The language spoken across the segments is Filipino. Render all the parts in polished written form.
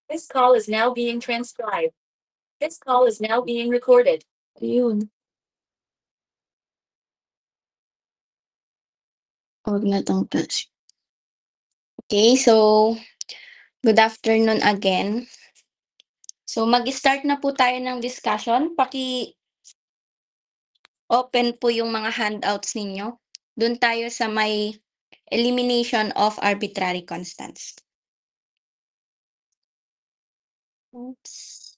This call is now being transcribed. This call is now being recorded. Ayun. Huwag na tong touch. Okay, so good afternoon again. So mag-start na po tayo ng discussion. Paki-open po yung mga handouts ninyo. Doon tayo sa may elimination of arbitrary constants. Oops.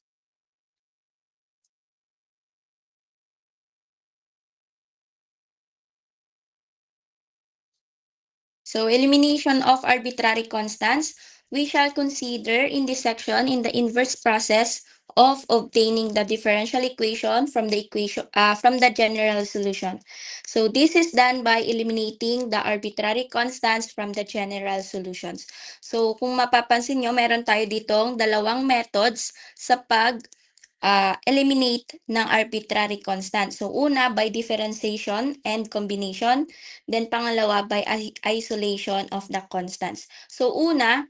So elimination of arbitrary constants, we shall consider in this section in the inverse process of obtaining the differential equation from the general solution. So this is done by eliminating the arbitrary constants from the general solutions. So kung mapapansin nyo, meron tayo ditong dalawang methods sa eliminate ng arbitrary constant. So una, by differentiation and combination. Then pangalawa, by isolation of the constants. So una,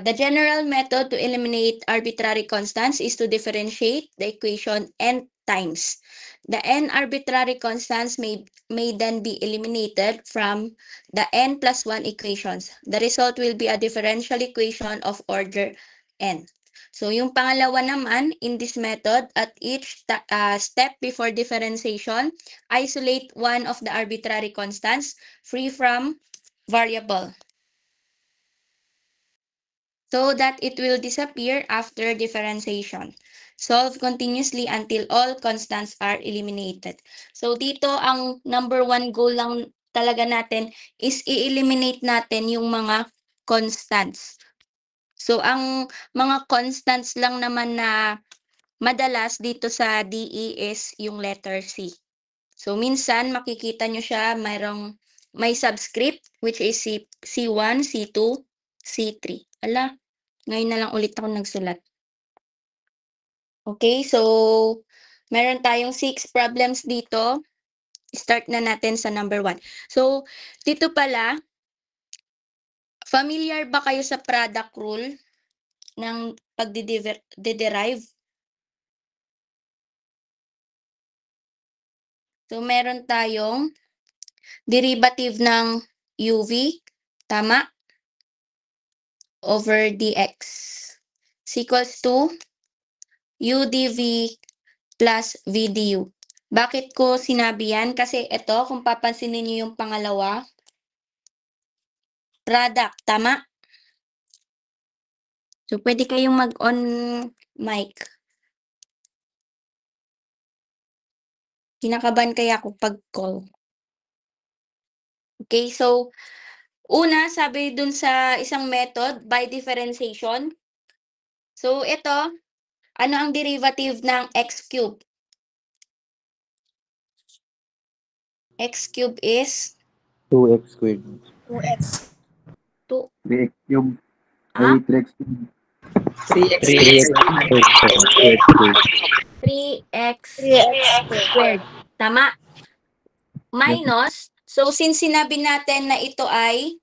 the general method to eliminate arbitrary constants is to differentiate the equation n times. The n arbitrary constants may then be eliminated from the n plus 1 equations. The result will be a differential equation of order n. So yung pangalawa naman, in this method, at each step before differentiation, isolate one of the arbitrary constants free from variable, so that it will disappear after differentiation. Solve continuously until all constants are eliminated. So dito, ang number one goal lang talaga natin is i-eliminate natin yung mga constants. So ang mga constants lang naman na madalas dito sa DE is yung letter C. So minsan makikita nyo siya may subscript which is C1, C2, C3. Ala, ngayon na lang ulit ako nagsulat. Okay, so meron tayong 6 problems dito. Start na natin sa number 1. So dito pala, familiar ba kayo sa product rule ng pagde-derive? So meron tayong derivative ng UV, tama? Over dx is equals to UdV plus VdU. Bakit ko sinabi yan? Kasi ito, kung papansinin niyo yung pangalawa, product, tama? So, pwede kayong mag-on mic. Kinakabahan kaya ako pag-call. Okay, so, una, sabi dun sa isang method, by differentiation. So, ito, ano ang derivative ng x cube? X cube is 2x squared. 2x. 2. 3x cube. Ah? 3x cube. 3x 3x squared. 3x squared. Tama? Minus, so since sinabi natin na ito ay,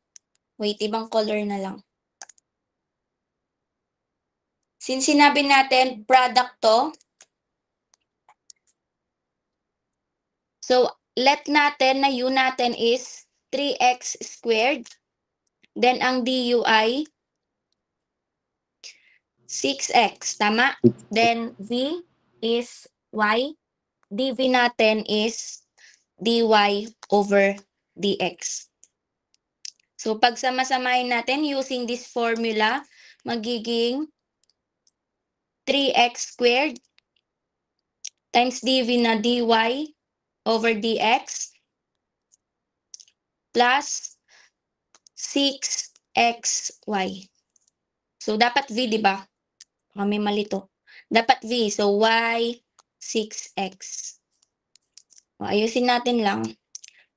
wait, ibang color na lang. Since sinabi natin product to, so let natin na u natin is 3x squared. Then ang du ay 6x, tama? Then v is y. dv natin is dy over dx. So pag sama-samahin natin using this formula, magiging 3x squared times dv na dy over dx plus 6xy. So dapat v, di ba? May mali to. Dapat v. So y 6x. O, ayusin natin lang.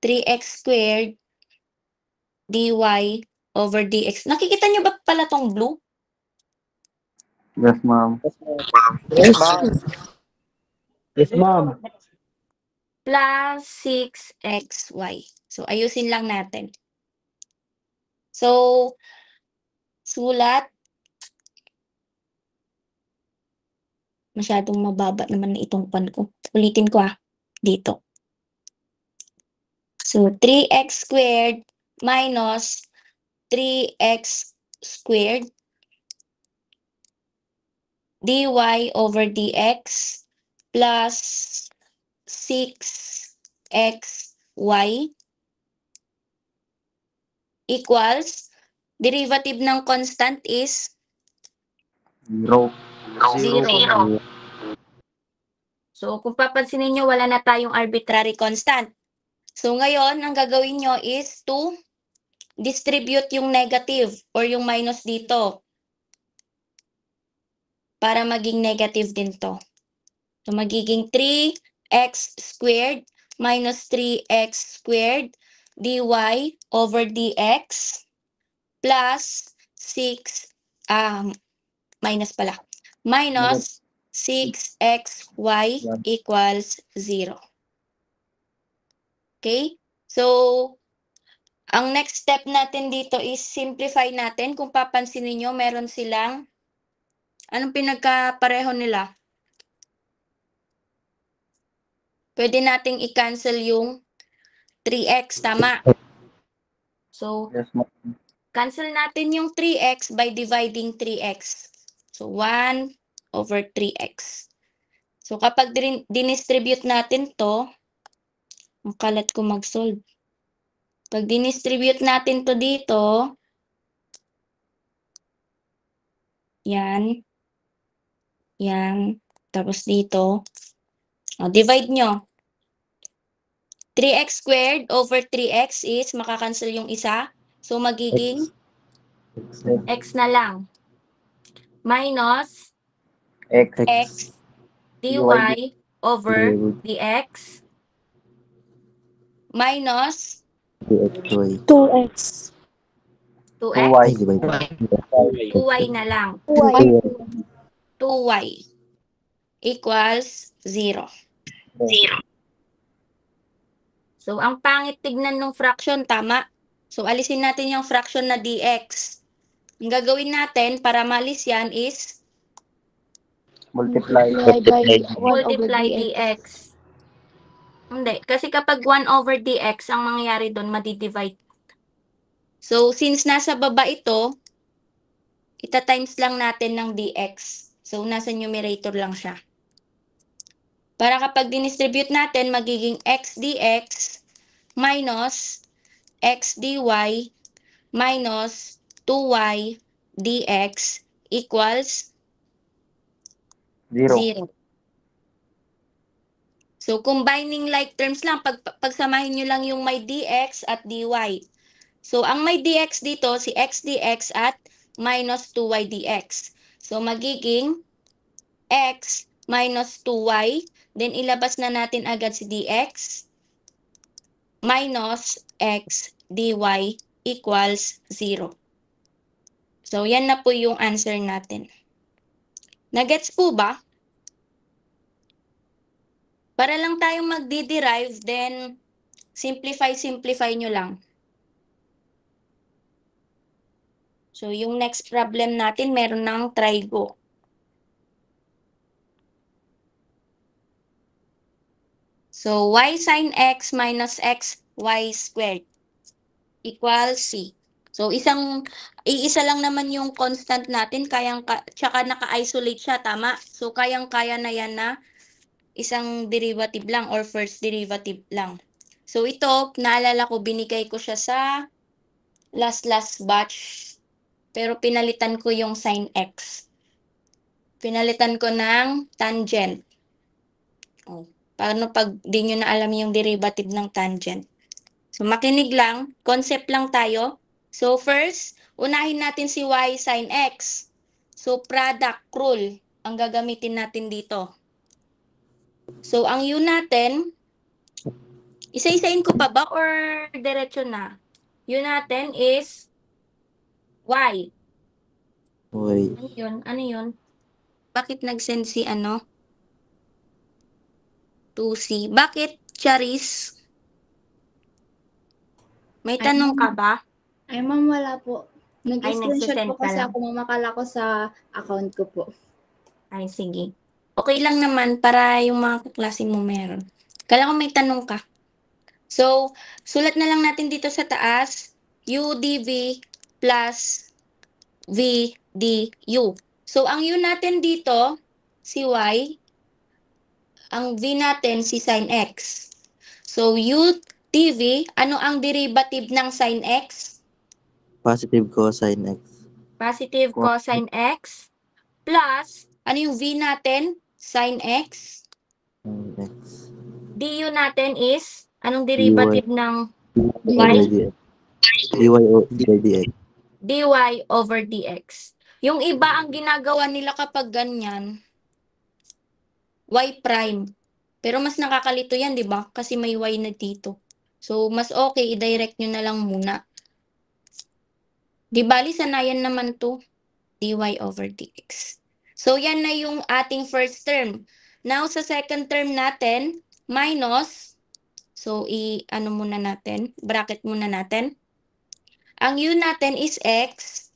3x squared dy over dx. Nakikita nyo ba pala tong blue? Yes, ma'am. Yes, ma'am. Yes, ma'am. Plus 6xy. So ayusin lang natin. So, sulat Masyadong mababa naman na itong pan ko. Ulitin ko dito. So, 3x squared minus 3x squared dy over dx plus 6xy equals, derivative ng constant is 0. 0. So, kung papansinin nyo, wala na tayong arbitrary constant. So, ngayon, ang gagawin nyo is to distribute yung negative or yung minus dito para maging negative din to. So, magiging 3x squared minus 3x squared dy over dx plus 6, minus pala, minus 6xy equals 0. Okay? So, ang next step natin dito is simplify natin. Kung papansinin nyo, meron silang, anong pinagkapareho nila? Pwede nating i-cancel yung 3x, tama? So, Yes, ma'am. cancel natin yung 3x by dividing 3x. So, 1 over 3x. So, kapag dinistribute natin to, ang kalat ko mag-solve. Pag dinistribute natin to dito, yan, yan, tapos dito, divide nyo. 3x squared over 3x is makakancel yung isa. So, magiging x na lang. Minus x dy over dx minus 2xy. 2x. 2x, 2y. 2y na lang. 2y equals 0. So, ang pangit tignan ng fraction, tama? So, alisin natin yung fraction na dx. Ang gagawin natin para malis yan is Multiply. multiply dx. Hindi, kasi kapag 1 over dx, ang mangyayari doon, madidivide. So, since nasa baba ito, ita-times lang natin ng dx. So, nasa numerator lang siya. Para kapag dinistribute natin, magiging x dx minus x dy minus 2y dx equals 0. So, combining like terms lang, pagsamahin nyo lang yung may dx at dy. So, ang may dx dito, si x dx at minus 2y dx. So, magiging x minus 2y, then ilabas na natin agad si dx, minus x dy equals 0. So, yan na po yung answer natin. Nagets po ba? Para lang tayong magdi-derive, then simplify nyo lang. So, yung next problem natin, meron ng trigo. So, y sin x minus x y squared equals c. So, iisa lang naman yung constant natin, tsaka naka-isolate siya, tama? So, kayang-kaya na yan na isang derivative lang or first derivative lang. So, ito, naalala ko, binigay ko siya sa last batch, pero pinalitan ko yung sin x. Pinalitan ko ng tangent. Paano pag di nyo na alam yung derivative ng tangent? So, makinig lang. Concept lang tayo. So, first, unahin natin si y sin x. So, product rule ang gagamitin natin dito. So, ang u natin, isa-isain ko pa ba or diretso na? U natin is y. Ano yun? Bakit nag-send si 2C? Bakit, Charis? May tanong ka ba? Ay, ma'am, wala po. Nag-screenshot nagsisend po ka kasi lang. ako, mamakala ko sa account ko po. Ay, sige. Okay lang naman para yung mga kaklase mo meron. Kala ko may tanong ka. So, sulat na lang natin dito sa taas, u dv plus v du. So, ang u natin dito, si y, ang v natin si sin x. So, u dv, ano ang derivative ng sin x? Positive cosine x. Positive cosine x plus, ano yung v natin? Sin x. Sin x. Du natin is, anong dy derivative ng over dx. dy over dx. dy over dx. Yung iba ang ginagawa nila kapag ganyan, y prime. Pero mas nakakalito yan, di ba? Kasi may y na dito. So, mas okay, i-direct nyo na lang muna. Di bali, sanayan naman to, dy over dx. So, yan na yung ating first term. Now, sa second term natin, minus, so, ano muna natin, bracket muna natin. Ang u natin is x.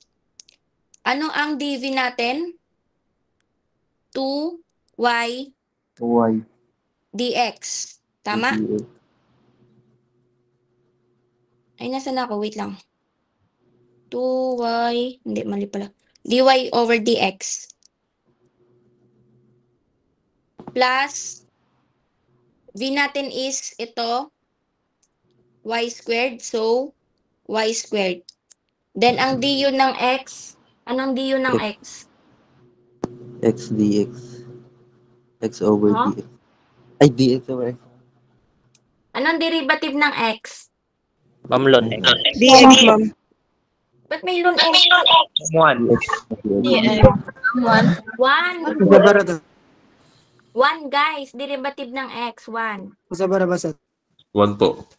Ano ang dv natin? 2y y dx. Tama? dx. Ay, nasa na ako? Wait lang. 2y, hindi, mali pala. dy over dx. Plus, v natin is ito, y squared. So, y squared. Then, ang du ng x, anong du ng x? X dx. X over Huh? dx. Ay, dx over x. Anong derivative ng x? Ma'am Lon. DX, ma'am. Ba't may lun x? 1. dx. 1. Kusabara to. 1, guys. Derivative ng x, 1. Kusabara ba sa? 1 po.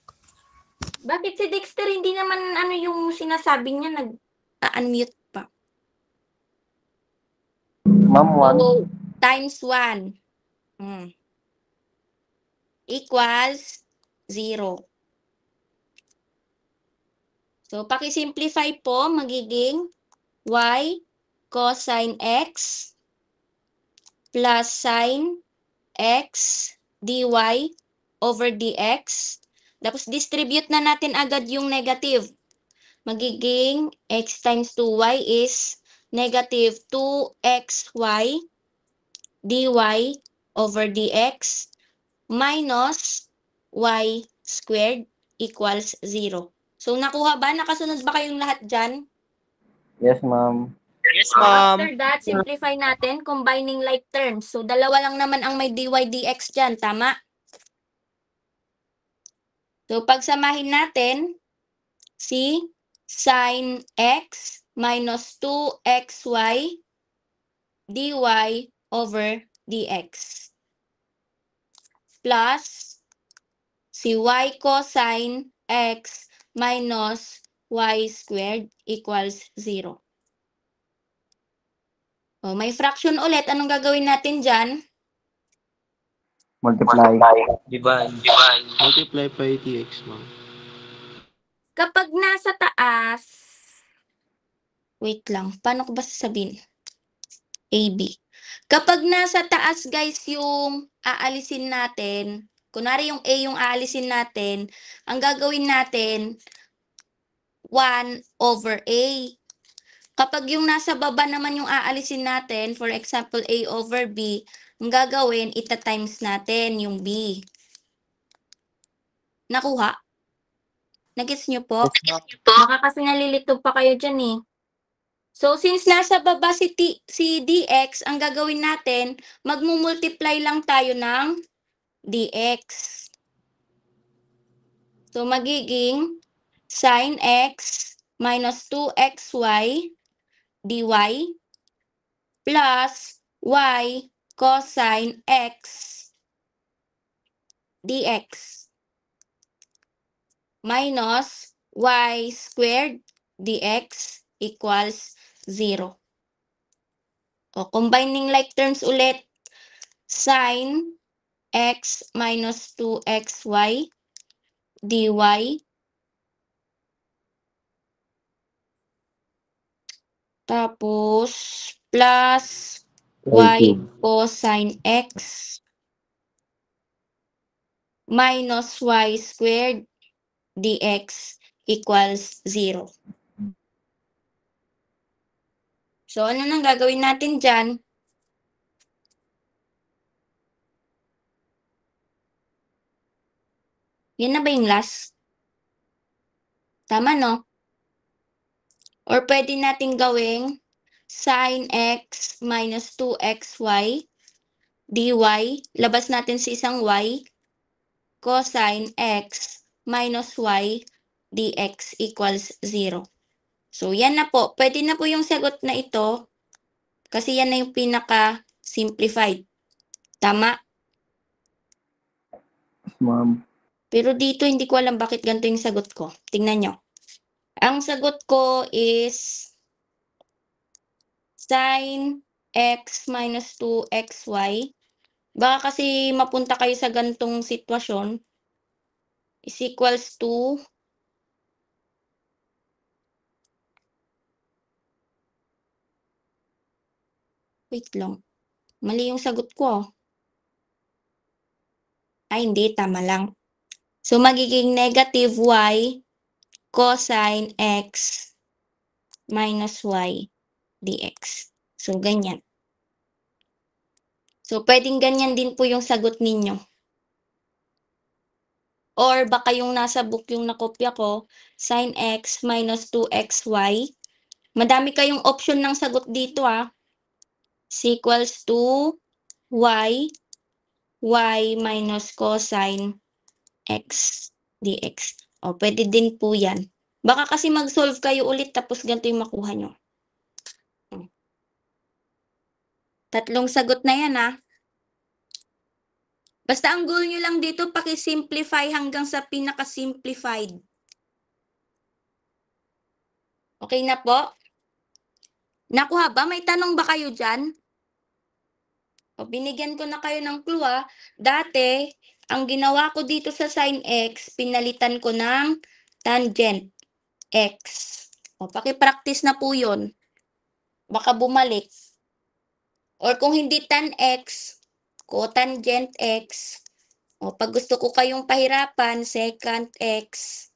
Bakit si Dexter hindi naman ano yung sinasabi niya nag-unmute pa? Ma'am, 1. So, times 1 equals 0. So, paki-simplify po, magiging y cosine x plus sin x dy over dx. Tapos, distribute na natin agad yung negative. Magiging x times 2y is negative 2xy dy over dx minus y squared equals 0. So, nakuha ba? Nakasunod ba kayong lahat dyan? Yes, ma'am. Yes, So, ma'am. after that, simplify natin, combining like terms. So, dalawa lang naman ang may dy dx dyan, tama? So, pagsamahin natin, si sin x minus 2xy dy over dx plus si y cosine x minus y squared equals 0. O, may fraction ulit. Anong gagawin natin dyan? Multiply. Divine. Multiply by dx, ma'am. Kapag nasa taas, wait lang, paano ko ba sasabihin? AB. Kapag nasa taas, guys, yung aalisin natin, kunwari yung A yung aalisin natin, ang gagawin natin, 1 over A. Kapag yung nasa baba naman yung aalisin natin, for example, A over B, ang gagawin, ita-times natin yung B. Nakuha? Nagets nyo po? Baka kasi nalilito pa kayo dyan eh. So, since nasa baba si dx, ang gagawin natin, magmumultiply lang tayo ng dx. So, magiging sin x minus 2xy dy plus y cosine x dx minus y squared dx equals 0. O, combining like terms ulit, sin x minus 2xy dy tapos plus y cube. cosine x minus y squared dx equals 0. So, ano nang gagawin natin dyan? Yan na ba yung last? Tama, no? Or pwede natin gawing sin x minus 2xy dy, labas natin sa isang y, cosine x minus y dx equals 0. So, yan na po. Pwede na po yung sagot na ito kasi yan na yung pinaka-simplified. Tama? Ma'am. Pero dito, hindi ko alam bakit ganito yung sagot ko. Tingnan nyo. Ang sagot ko is sin x minus 2xy. Baka kasi mapunta kayo sa gantong sitwasyon is equals to wait lang. Mali yung sagot ko. Ay, hindi. Tama lang. So, magiging negative y cosine x minus y dx. So, ganyan. So, pwedeng ganyan din po yung sagot ninyo. Or baka yung nasa book yung nakopya ko, sin x minus 2xy. Madami kayong option ng sagot dito is equals to y minus cosine x dx. O, pwede din po yan. Baka kasi mag-solve kayo ulit tapos ganito yung makuha nyo. Tatlong sagot na yan Basta ang goal nyo lang dito, paki-simplify hanggang sa pinaka-simplified. Okay na po? Nakuha ba? May tanong ba kayo dyan? O, binigyan ko na kayo ng clue Dati, ang ginawa ko dito sa sin x, pinalitan ko ng tangent x. O, paki-practice na po yun. Baka bumalik. Or kung hindi tan x, cotangent x. O, pag gusto ko kayong pahirapan, secant x.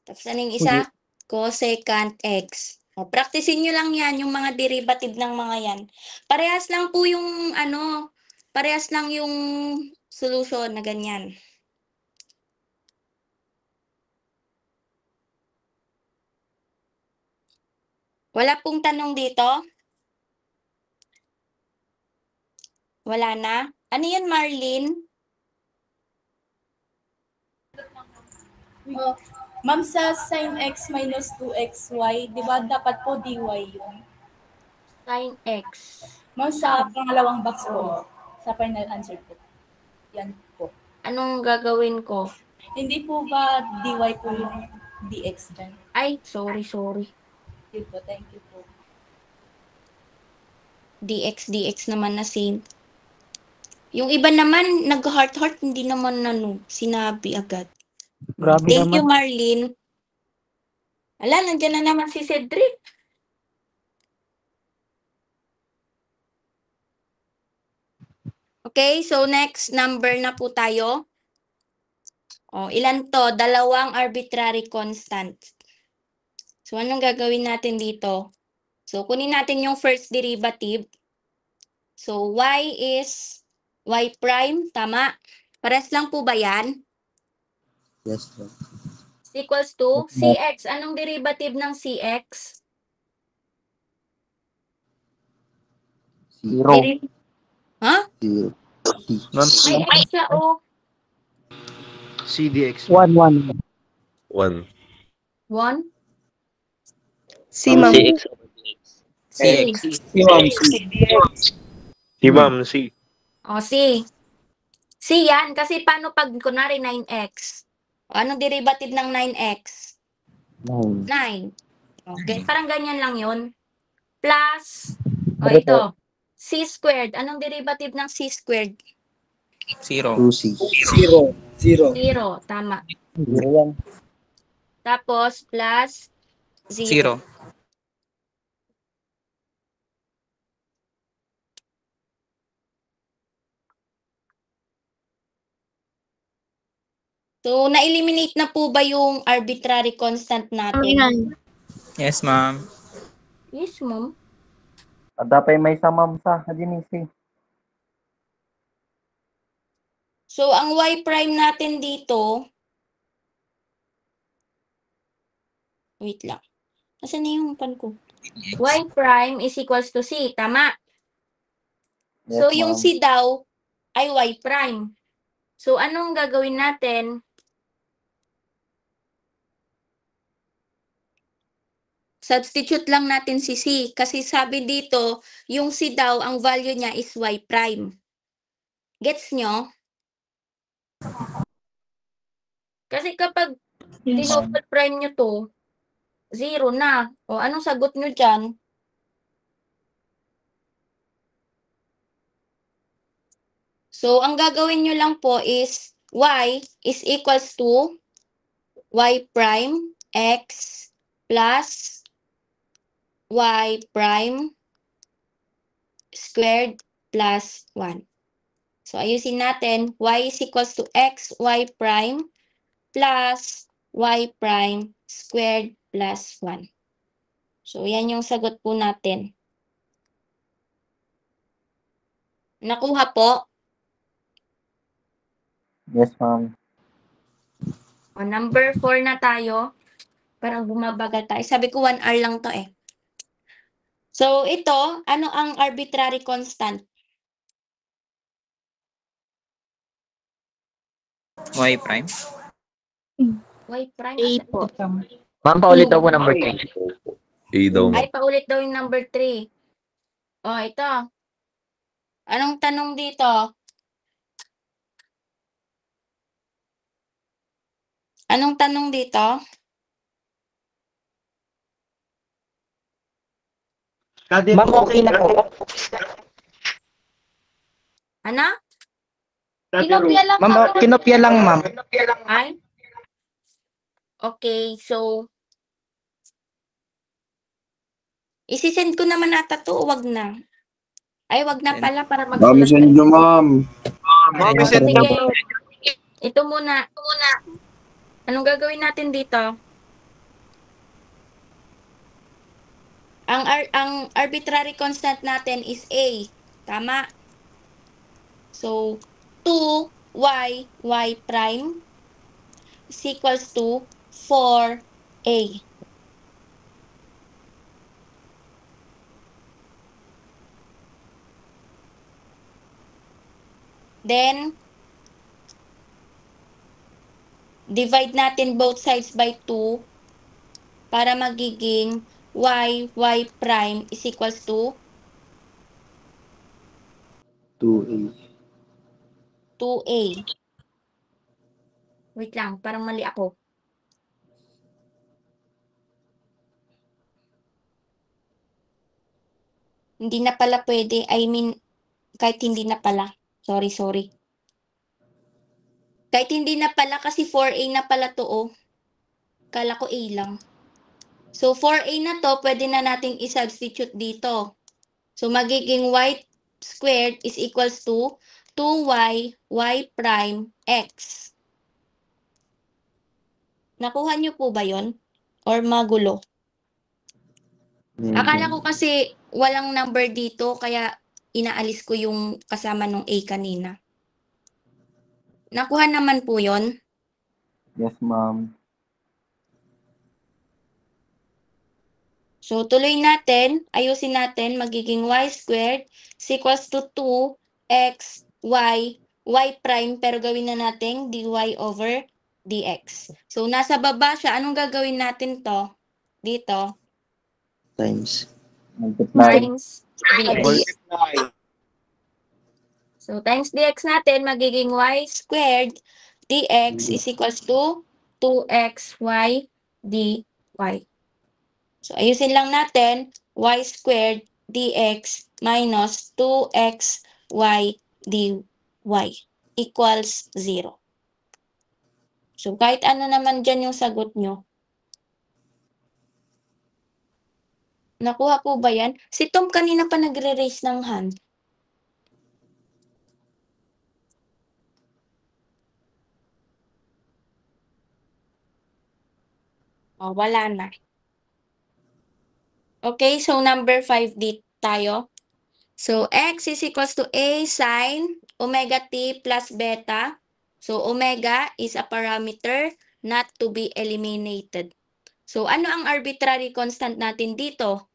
Tapos anong isa? Cosecant x. O, practicein nyo lang yan, yung mga derivative ng mga yan. Parehas lang po yung, parehas lang yung solution na ganyan. Wala pong tanong dito? Wala na? Ano yan, Marlene? Oh, ma'am, sa sin x minus 2xy, di ba dapat po dy yun? Sin x. Ma'am, sa pangalawang box po, sa final answer po. Yan po. Anong gagawin ko? Hindi po ba dy po yung dx dyan? Ay, sorry. Yun po, thank you po. dx naman na same. Yung iba naman, nag-heart, hindi naman sinabi agad. Grabe Thank you, naman. Marlene. Ala, nandiyan na naman si Cedric. Okay, so next number na po tayo. O, ilan to? Dalawang arbitrary constant. So, anong gagawin natin dito? So, kunin natin yung first derivative. So, y is y prime, tama? Pares lang po ba yan? Yes, ma'am. Is equals to cx. Anong derivative ng cx? Zero. Ha? 0. Ma'am, May x siya, CDX. 1, 1. 1. 1. Si ma'am. CX. C. Si ma'am, C. Si ma'am, C. O, C. C yan. Kasi paano pag kunwari 9x? O, anong derivative ng 9x? 9. 9. Okay, parang ganyan lang yun. Plus, o Ano ito, c squared. Anong derivative ng c squared? 2C. 0. Tama. 0 yan. Tapos, plus 0. So, na-eliminate na po ba yung arbitrary constant natin? Yes, ma'am. Yes, ma'am. Dapat may samam sa Ginisi. So, ang y prime natin dito, wait lang. Nasaan na yung pan ko? Y prime is equals to C, tama? Yes, So, yung ma'am. C daw ay y prime. So, anong gagawin natin? Substitute lang natin si C kasi sabi dito, yung C daw, ang value niya is y prime. Gets nyo? Kasi kapag Yes. dinouble prime nyo to, 0 na. O anong sagot nyo dyan? So, ang gagawin nyo lang po is y is equals to y prime x plus y prime squared plus 1. So, ayusin natin. Y is equals to x y prime plus y prime squared plus 1. So, yan yung sagot po natin. Nakuha po? Yes, ma'am. O, number 4 na tayo. Parang bumabagal tayo. Sabi ko 1 hour lang to eh. So, ito, ano ang arbitrary constant? Y prime. Y prime? A Asa- po. Ma'am, paulit daw po number 3. A daw, Ay, paulit daw yung number 3. O, ito. Anong tanong dito? Anong tanong dito? Ma'am, okay na po. Ano? Ma'am, kinopya lang, ma'am. Ay? Okay, so isisend ko naman ata to o wag na? Ay, wag na pala para magsulat. ma'am. Ma'am, O, send sige. na po. Ito muna. Anong gagawin natin dito? Ang arbitrary constant natin is A. Tama? So, 2y prime is equals to 4a. Then, divide natin both sides by 2 para magiging y prime is equals to 2A. 2a. Wait lang, parang mali ako. Hindi na pala pwede. I mean, kahit hindi na pala. Sorry. Kahit hindi na pala kasi 4a na pala to, oh. Kala ko a lang. So, 4a na to, pwede na nating i-substitute dito. So, magiging y squared is equals to 2y prime x. Nakuha niyo po ba yon? Or magulo? Akala ko kasi walang number dito, kaya inaalis ko yung kasama nung a kanina. Nakuha naman po yon? Yes, ma'am. So, tuloy natin, ayusin natin, magiging y squared is equals to 2x y prime, pero gawin na natin dy over dx. So, nasa baba siya. Anong gagawin natin to? Dito, Times. Multiply. times dx. So, times dx natin, magiging y squared dx is equals to 2xy dy. So, ayusin lang natin, y squared dx minus 2xy dy equals 0. So, kahit ano naman dyan yung sagot nyo. Nakuha po ba yan? Si Tom kanina pa nagre-raise ng hand. O, wala na. Okay, so number 5 dito tayo. So, x is equals to a sine omega t plus beta. So, omega is a parameter not to be eliminated. So, ano ang arbitrary constant natin dito?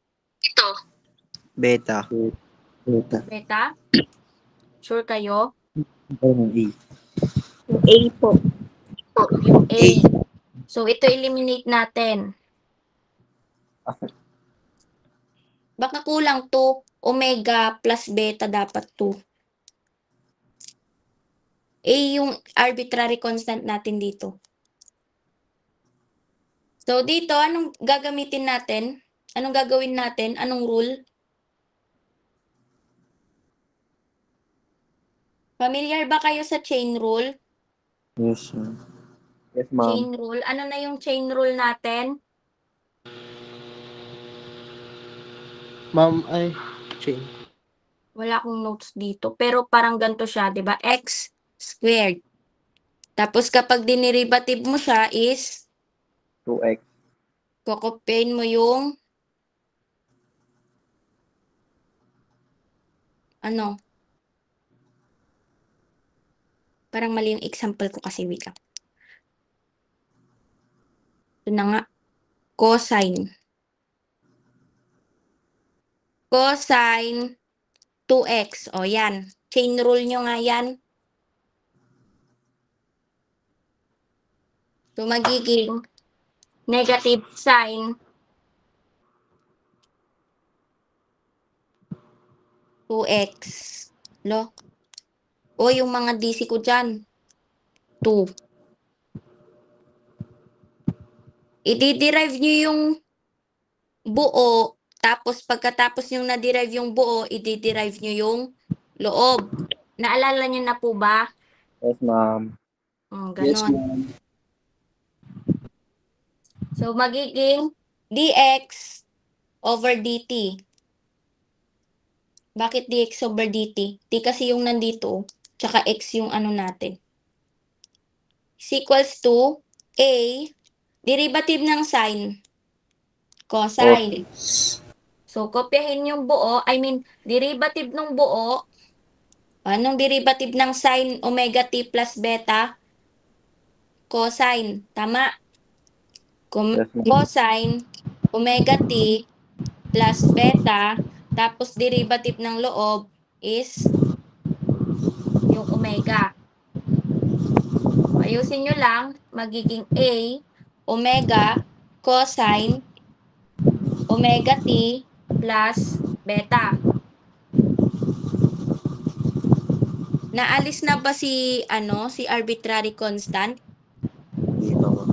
Beta. Beta. Beta? Sure kayo? Ayun, A. A po. Yung A. So, ito eliminate natin. Baka kulang 2. Omega plus beta dapat 2. A yung arbitrary constant natin dito. So, dito, anong gagamitin natin? Anong gagawin natin? Anong rule? Familiar ba kayo sa chain rule? Yes, ma'am. Yes, ma'am. Chain rule. Ano na yung chain rule natin? Ma'am, ay, chain. Wala akong notes dito. Pero parang ganito siya, di ba? X squared. Tapos kapag dinerivative mo siya is 2x. kokopyahin mo yung ano? Parang mali yung example ko kasi wait lang. Ito na nga. Cosine. Cosine 2x. O yan. Chain rule nyo nga yan. So, magiging negative sine 2x. Lo? O, yung mga DC ko dyan. 2. I-derive nyo yung buo. Tapos, pagkatapos yung na-derive yung buo, i-derive nyo yung loob. Naalala nyo na po ba? Yes, ma'am. Ganon. So, magiging dx over dt. Bakit dx over dt? T kasi yung nandito, tsaka x yung ano natin. Is equals to a, derivative ng sine, cosine. So, kopyahin yung buo, derivative ng buo. Anong derivative ng sine omega t plus beta? Cosine. Tama? Yes, ma'am. Cosine omega t plus beta, tapos derivative ng loob is yung omega. So, ayusin nyo lang, magiging a omega cosine omega t plus beta. Naalis na ba si arbitrary constant? Dito.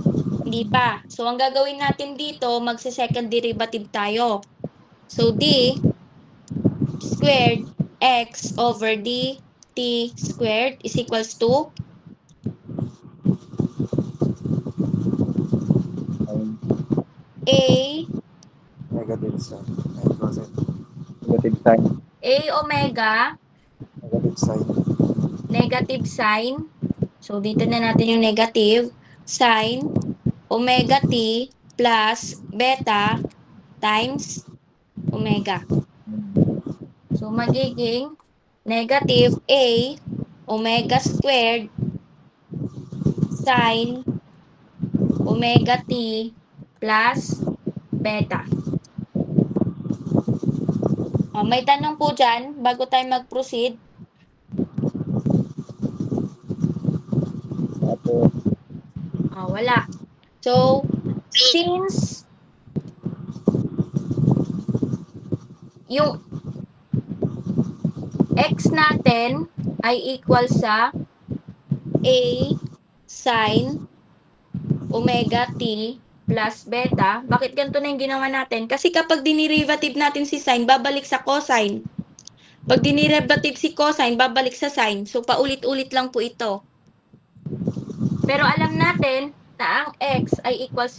Hindi pa. So, ang gagawin natin dito, magse-second derivative tayo. So, d squared x over d t squared is equals to a Negative sign. Negative sign. a omega Negative sign. negative sign. So, dito na natin yung negative sign omega t plus beta times omega. So, magiging negative a omega squared sine omega t plus beta. May tanong po dyan bago tayo mag-proceed. Wala. So, since yung x natin ay equal sa a sine omega t plus beta, bakit ganito na yung ginawa natin? Kasi kapag dinerivative natin si sine, babalik sa cosine. Pag dinerivative si cosine, babalik sa sine. So, paulit-ulit lang po ito. Pero alam natin na ang x ay equal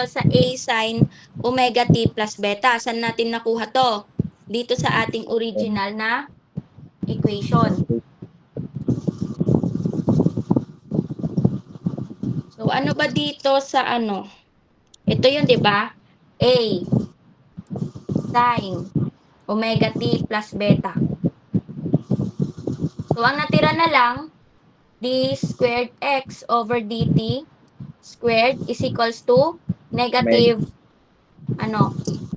sa a sine omega t plus beta. Saan natin nakuha to? Dito sa ating original na equation. So, ano ba dito sa Ito yun, di ba? A, sine omega t plus beta. So, ang natira na lang, d squared x over dt squared is equals to negative,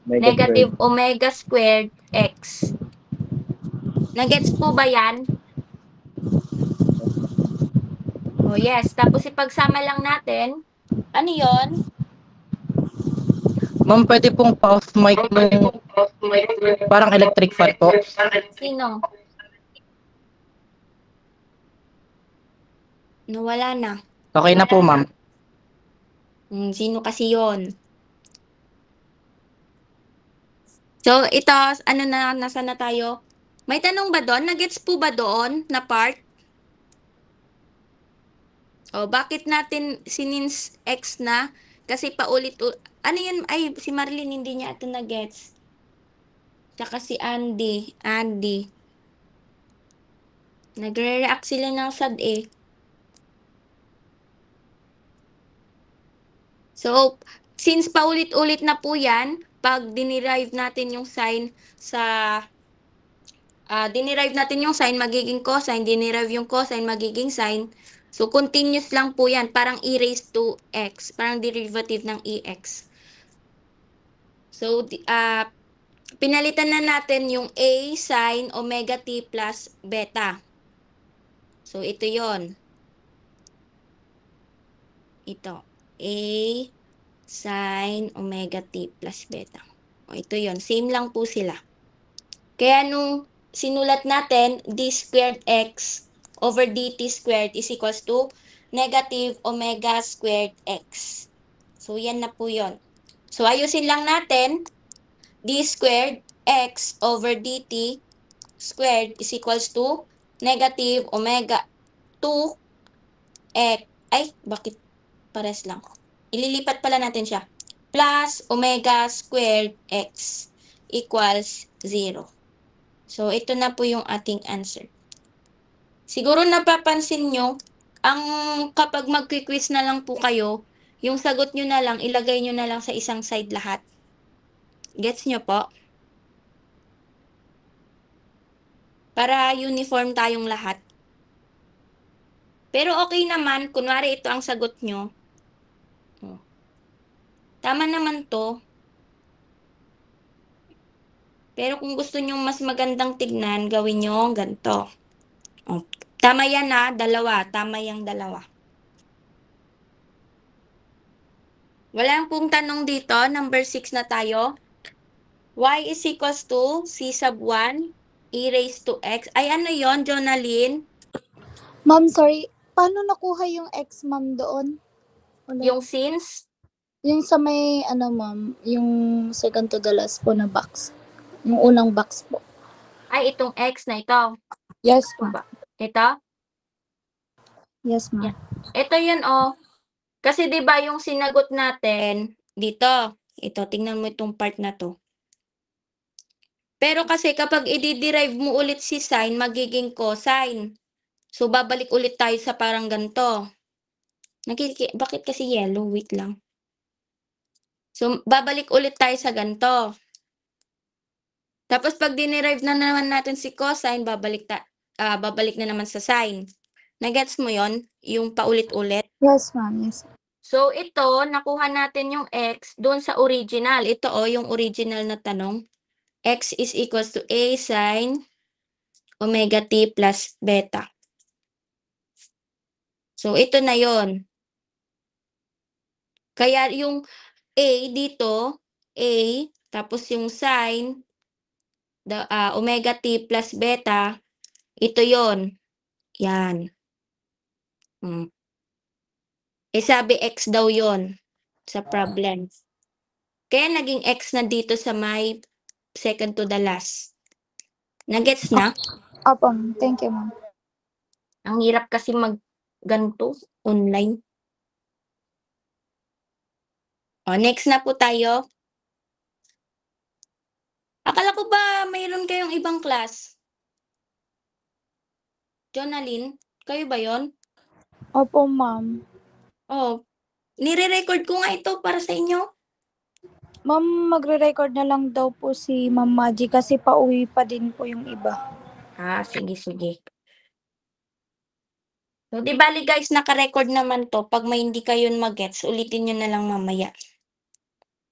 negative omega squared x. Nagets po ba yan? Oh, yes. Tapos ipagsama lang natin. Ano yon? Ma'am, pwede pong pa-off mic nung parang electric fan po. Sino? Nawala na. Okay na po, ma'am. Sino kasi yon? So, ito, nasa na tayo? May tanong ba doon? Nagets po ba doon na part? O, bakit natin sinins x na? Kasi paulit-ulit. Ano yun? Ay, si Marlene hindi niya ito nagets. Tsaka si Andy. Nagre-react sila ng sad eh. So, since paulit-ulit na po yan, pag dinerive natin yung sign sa dinerive natin yung sign, magiging cosine. Dinerive yung cosine, magiging sine. So, continuous lang po yan. Parang e raised to x. Parang derivative ng ex. So, pinalitan na natin yung a sine omega t plus beta. So, ito yon. Ito. A sine omega t plus beta. O, ito yon. Same lang po sila. Kaya nung sinulat natin, d squared x over dt squared is equals to negative omega squared x. So, yan na po yon. So, ayusin lang natin, d squared x over dt squared is equals to negative omega 2x. Ay, bakit pares lang? Ililipat pala natin siya. Plus omega squared x equals 0. So, ito na po yung ating answer. Siguro napapansin nyo, kapag mag-quiz na lang po kayo, yung sagot nyo na lang, ilagay nyo na lang sa isang side lahat. Gets nyo po? Para uniform tayong lahat. Pero okay naman, kunwari ito ang sagot nyo. Tama naman to. Pero kung gusto nyo mas magandang tignan, gawin nyo ganito. Tama yan ha, dalawa. Tama yung dalawa. Wala pong tanong dito. Number 6 na tayo. Y is equals to C sub 1 e raised to x. Ay, ano yon, Jonalyn? Ma'am, sorry. Paano nakuha yung X, ma'am, doon? Ulit. Yung since? Yung sa may, ma'am, yung second to the last po na box. Yung unang box po. Ay, itong x na ito. Yes, ma'am. Ito? Yes, ma'am. Ito yun, oh. Kasi 'di ba yung sinagot natin dito, ito tingnan mo itong part na to. Pero kasi kapag i-derive mo ulit si sine, magiging cosine. So babalik ulit tayo sa parang ganito. Bakit kasi yellow? Wait lang. So babalik ulit tayo sa ganito. Tapos pag dinerive na naman natin si cosine, babalik na naman sa sine. Nagets mo yon? Yung paulit-ulit? Yes, ma'am. Yes. So, ito, nakuha natin yung x doon sa original. Ito, yung original na tanong. X is equals to a sine omega t plus beta. So, ito na yon. Kaya yung a dito, a, tapos yung sine, omega t plus beta, ito yon. Yan. Sabi x daw yon sa problem. Kaya naging x na dito sa may second to the last. Nagets na? Opo, thank you, ma'am. Ang hirap kasi ganto online. Next na po tayo. Akala ko ba mayroon kayong ibang class? Jonalyn, kayo ba yon? Opo, ma'am. Nire-record ko nga ito para sa inyo. Ma'am, magre-record na lang daw po si Ma'am Maji kasi pauwi pa din po yung iba. Sige, sige. So, di bali guys, naka-record naman to. Pag may hindi kayo mag-gets, ulitin nyo na lang mamaya.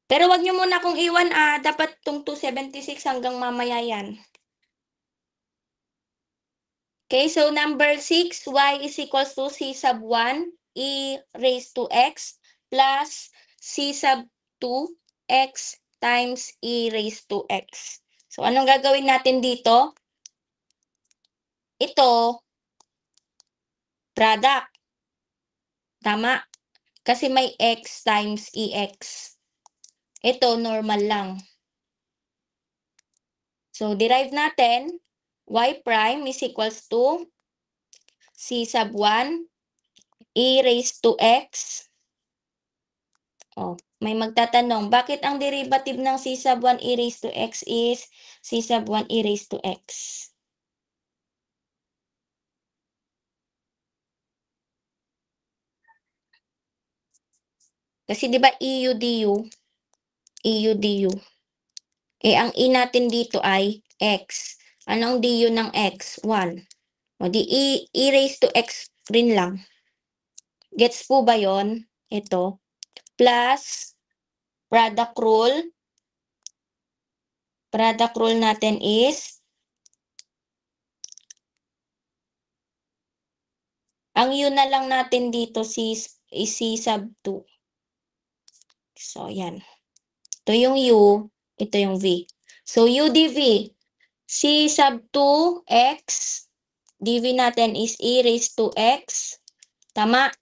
Pero wag nyo muna kung iwan, dapat tong 276 hanggang mamaya yan. Okay, so number 6, y is equals to c sub 1 e raised to x plus c sub 2 x times e raised to x. So, anong gagawin natin dito? Ito, product. Tama. Kasi may x times ex. Ito, normal lang. So, derive natin, y prime is equals to c sub 1 e raised to x. May magtatanong, bakit ang derivative ng c sub 1 e raised to x is c sub 1 e raised to x? Kasi di ba EU du? EU du. Ang e natin dito ay x. Anong du ng x? 1. O di e raised to x rin lang. Gets po ba yon? Ito. Plus, product rule. Product rule natin is, ang u na lang natin dito is c sub 2. So, yan. Ito yung u, ito yung v. So, u dv, c sub 2 x, dv natin is e raised to x. Tama?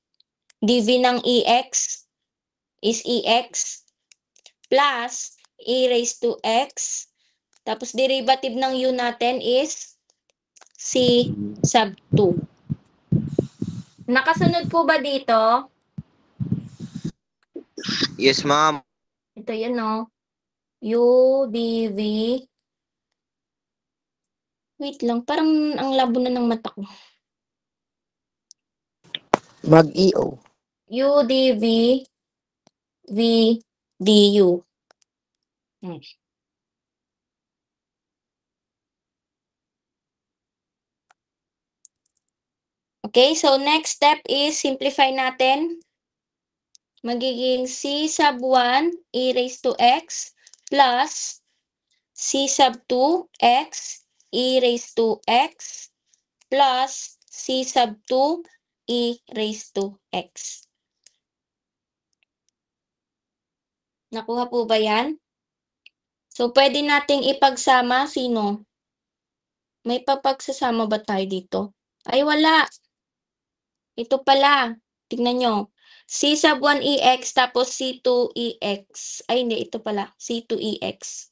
dv ng ex is ex plus e raised to x. Tapos, derivative ng u natin is c sub 2. Nakasunod po ba dito? Yes, ma'am. Ito yun, no? U dv. Wait lang, parang ang labo na ng mata ko. Mag-EO. U dv v du. Okay, so next step is simplify natin. Magiging c sub 1 e raised to x plus c sub 2 x e raised to x plus c sub 2 e raised to x. Nakuha po ba yan? So, pwede nating ipagsama sino? May papagsasama ba tayo dito? Ay, wala. Ito pala. Tignan nyo. C sub 1 ex tapos C2 ex. Ay, hindi. Ito pala. C2 ex.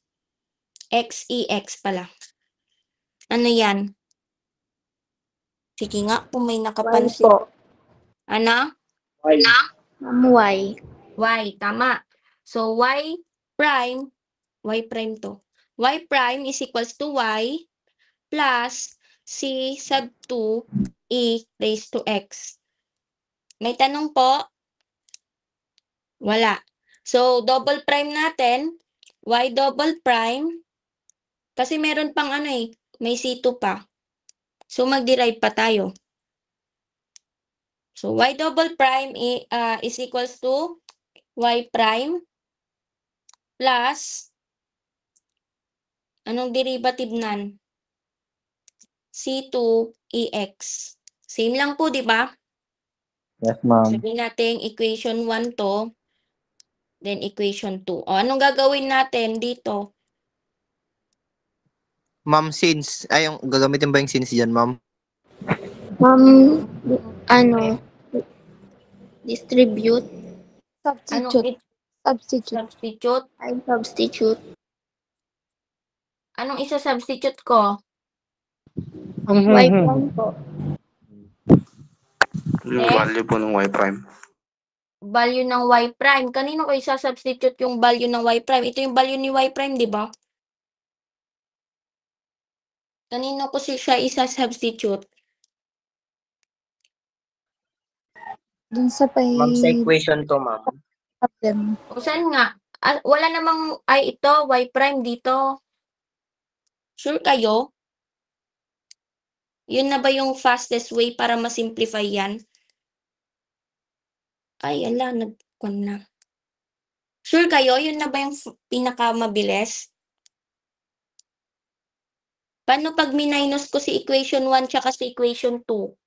X ex pala. Ano yan? Sige nga, kung may Y nakapansin. po. Ano? Ma'am, Y. Y, tama. So, y prime to. Y prime is equals to y plus c sub 2 e raised to x. May tanong po? Wala. So, double prime natin, y double prime, kasi meron pang may C2 pa. So, mag-derive pa tayo. So, y double prime is equals to y prime plus, anong derivative nan? C2 ex. Same lang po, di ba? Yes, ma'am. Sabihin natin equation 1 to, then equation 2. O, anong gagawin natin dito? Ma'am, since, gagamitin ba yung since dyan, ma'am? Ma'am, distribute. Substitute. Substitute? I substitute. Anong isa-substitute ko? Y prime po. Yung value po ng y prime. Value ng y prime. Kanino ko isa-substitute yung value ng y prime? Ito yung value ni y prime, di ba? Kanino ko siya isa-substitute? Dun sa Ma'am, sa equation to, ma'am. problem. O saan nga? Wala namang ito, y prime dito. Sure kayo? Yun na ba yung fastest way para ma-simplify yan? Ay, ala, nagkon na. Sure kayo? Yun na ba yung pinakamabilis? Paano pag minus ko si equation 1 tsaka si equation 2?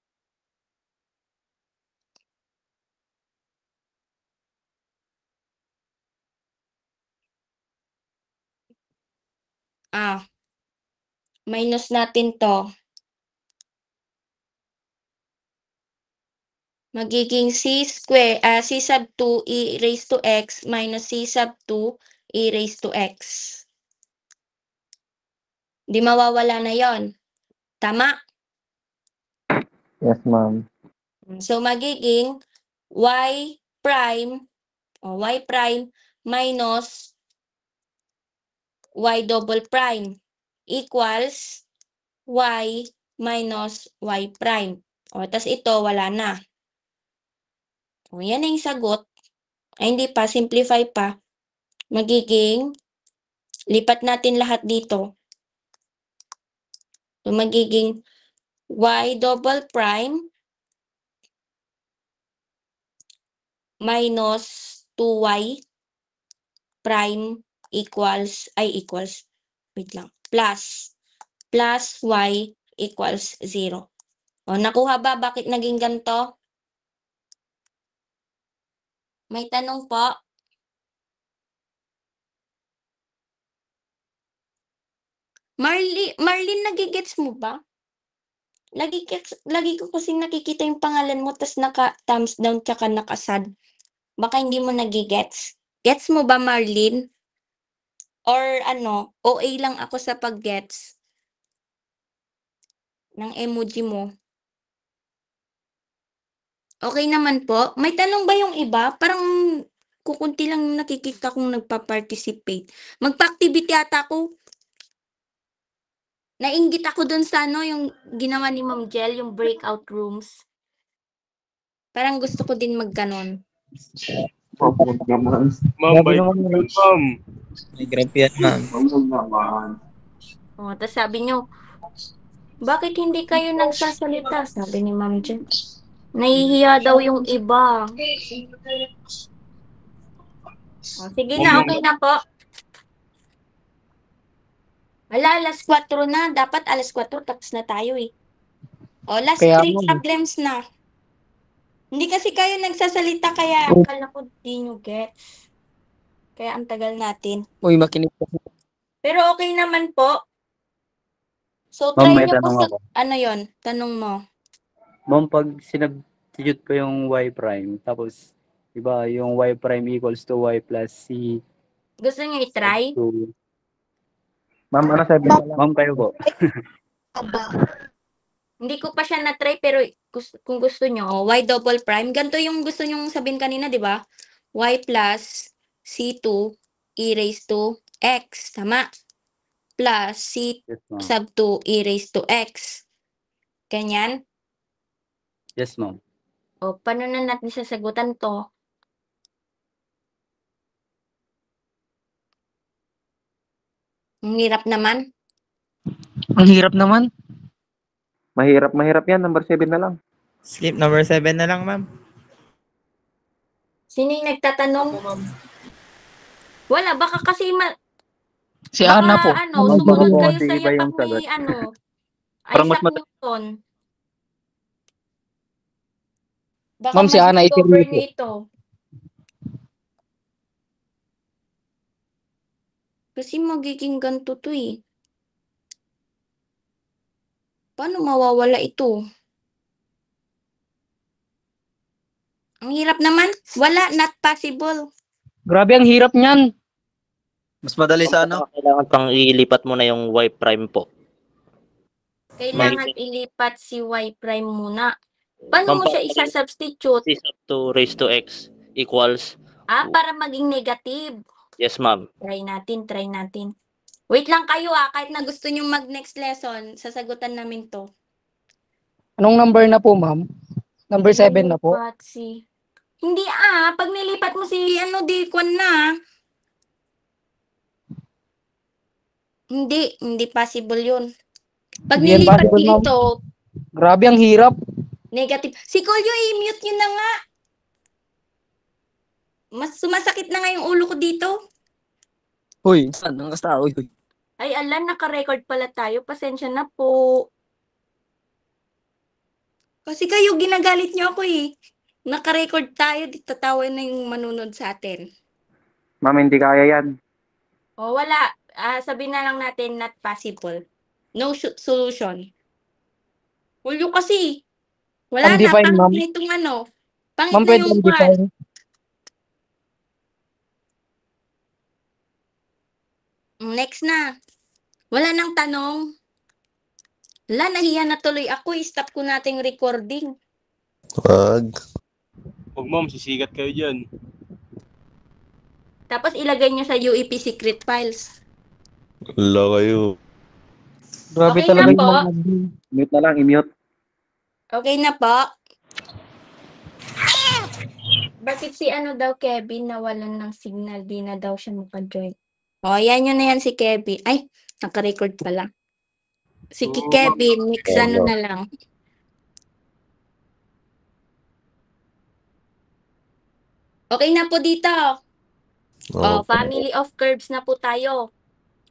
Minus natin to. Magiging c sub 2 e raised to x minus c sub 2 e raised to x. Di mawawala na yon. Tama? Yes, ma'am. So, magiging y prime minus y double prime equals y minus y prime. Tas ito, wala na. Yan na yung sagot. Ay, hindi pa. Simplify pa. Magiging, lipat natin lahat dito. So, magiging y double prime minus 2y prime equals, wait lang, plus y equals 0. O, nakuha ba? Bakit naging ganito? May tanong po? Marlene, nagigets mo ba? Lagi ko kasing nakikita yung pangalan mo tas naka-thumbs down tsaka naka-sad. Baka hindi mo nagigets. Gets mo ba, Marlene? Or OA lang ako sa pag-gets ng emoji mo? Okay naman po. May tanong ba yung iba? Parang kukunti lang nakikita kong nagpa-participate. Magpa-activity ata ako. Nainggit ako dun sa yung ginawa ni Ma'am Jel, yung breakout rooms. Parang gusto ko din magganon. Ma'am, Grabe by naman yun. ma'am. May grab yan, ma'am. Tas sabi nyo, bakit hindi kayo nagsasalita? Sabi ni Ma'am Jel. Nahihiya daw yung iba. Sige na, okay na po. Alas 4 na. Dapat alas 4 tapos na tayo eh. Last Kaya 3 nga. problems na. Hindi kasi kayo nagsasalita kaya akala ko di nyo gets. Kaya ang tagal natin. Uy, makinig ka. Pero okay naman po. So, Ma'am, try may nyo po tanong sa... ako. Ano yon? Tanong mo. Ma'am, pag sinabstitute ko yung y prime, tapos, iba, yung y prime equals to y plus c. Gusto nyo i-try? So, Ma'am, 7 na lang. ma'am, kayo po. Hindi ko pa siya na-try pero kung gusto nyo, y double prime. Ganito yung gusto nyong sabihin kanina, di ba? Y plus c2 e raised to x. Tama? Plus c Yes, ma'am. sub 2 e raised to x. Ganyan? Yes, ma'am. Paano na natin sasagutan to? Ang hirap naman. Ang hirap naman. Mahirap yan. Number 7 na lang. Skip number 7 na lang, ma'am. Sino yung nagtatanong? Wala, baka kasi Si Ana po. sumunod po, kayo kasi sa iba yung yapak ni sagot. Parang Isaac mas Newton. Baka Ma'am, si mas Ana, discover itirmi po. niyo ito. Kasi magiging ganito to eh. Paano mawawala ito? Ang hirap naman. Wala, not possible. Grabe ang hirap niyan. Mas madali sa ano? Kailangan pang ilipat mo na yung y prime po. Kailangan ilipat si y prime muna. Paano mo siya isa-substitute? C sub 2 raised to x equals, Para maging negative. yes ma'am. Try natin. Wait lang kayo kahit na gusto nyo mag-next lesson, sasagutan namin to. Anong number na po, ma'am? Number 7 na po. Nilipat si... Hindi pag nilipat mo si di kwan na. Hindi possible yun. Pag Hindi yan nilipat possible, ma'am. dito, Grabe, ang hirap. negative. Si Kolyo, i-mute nyo na nga. Mas sumasakit na nga yung ulo ko dito. Hoy, saan? Ang kasta, uy. Ay, alam, naka-record pala tayo. Pasensya na po. Kasi kayo, ginagalit nyo ako eh. Naka-record tayo, tatawa na yung manunod sa atin. Ma'am, hindi kaya yan. O, wala. Sabihin na lang natin, not possible. No solution. Ulyo kasi. Wala na, Undefined, pangit ma'am. na itong ano. Pangit Ma'am, na pwede yung undefined. Next na. Wala nang tanong. Wala, nahiya na tuloy ako. Stop ko nating recording. Wag. Huwag ma'am, sisikat kayo dyan. Tapos ilagay nyo sa UEP secret files. Wala kayo. Grabe Okay talaga na yung po. mga Mute na lang, i-mute. Okay na po. Bakit si ano daw, Kevin, nawalan ng signal? Di na daw siya makajoin. O, yan yun na yan si Kevin. Ay, naka-record pala. Sige, Kevin, next ano na lang. Okay na po dito. O, family of curves na po tayo.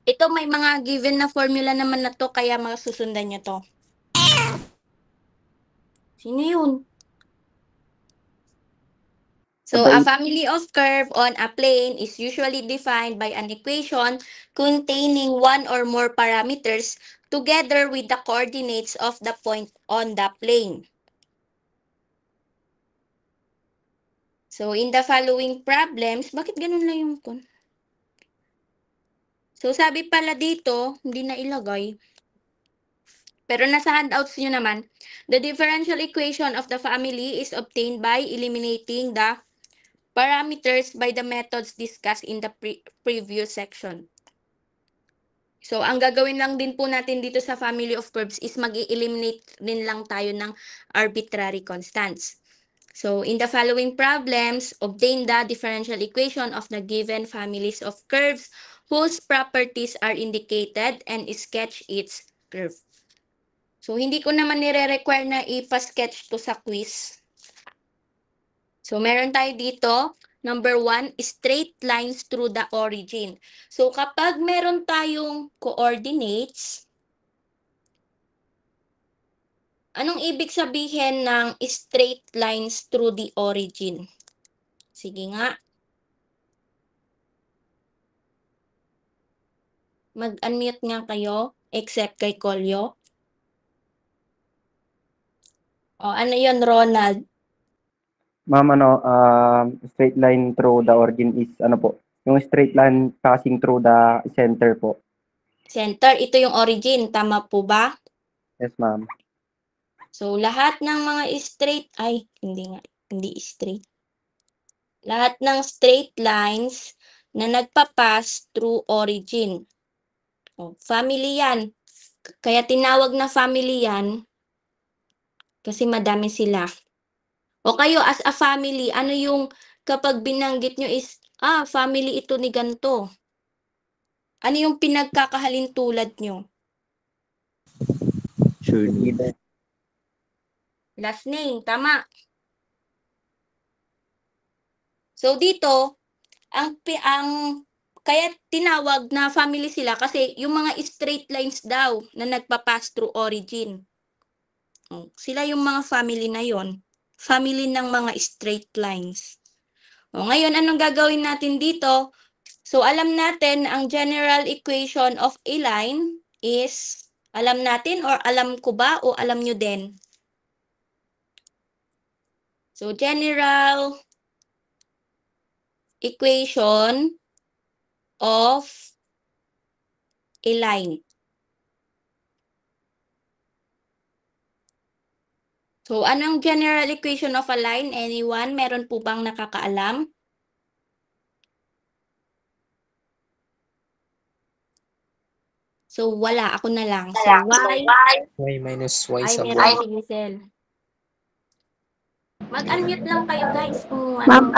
Ito, may mga given na formula naman na to, kaya masusundan nyo to. Sino yun? So, a family of curve on a plane is usually defined by an equation containing one or more parameters together with the coordinates of the point on the plane. So, in the following problems, bakit ganun lang yung kon? So, sabi pala dito, hindi na ilagay. Pero nasa handouts nyo naman, the differential equation of the family is obtained by eliminating the parameters by the methods discussed in the previous section. So, ang gagawin lang din po natin dito sa family of curves is mag-eliminate din lang tayo ng arbitrary constants. So, in the following problems, obtain the differential equation of the given families of curves whose properties are indicated and sketch its curve. So, hindi ko naman nire-require na ipa-sketch to sa quiz. So, meron tayo dito, number 1, straight lines through the origin. So, kapag meron tayong coordinates, anong ibig sabihin ng straight lines through the origin? Sige nga. Mag-unmute nga kayo, except kay Kolyo. O, ano yun, Ronald? Ma'am, straight line through the origin is, yung straight line passing through the center po. Center, ito yung origin, tama po ba? Yes, ma'am. So, lahat ng mga hindi straight. Lahat ng straight lines na nagpa-pass through origin. O, family yan. Kaya tinawag na family yan kasi madami sila. O kayo as a family, ano yung kapag binanggit nyo is, family ito ni ganto. Ano yung pinagkakahalintulad nyo? Sure. Last name, tama. So dito, kaya tinawag na family sila kasi yung mga straight lines daw na nagpa-pass through origin. Sila yung mga family na yon. Family ng mga straight lines. Ngayon, anong gagawin natin dito? So, alam natin ang general equation of a line is, alam natin or alam ko ba o alam nyo din? So, general equation of a line. So, anong general equation of a line? Anyone? Meron po bang nakakaalam? So, wala. Ako na lang. So, Y minus Y ay, sub meron Y. si Giselle. Mag-unmute lang kayo, guys. Kung Ma'am,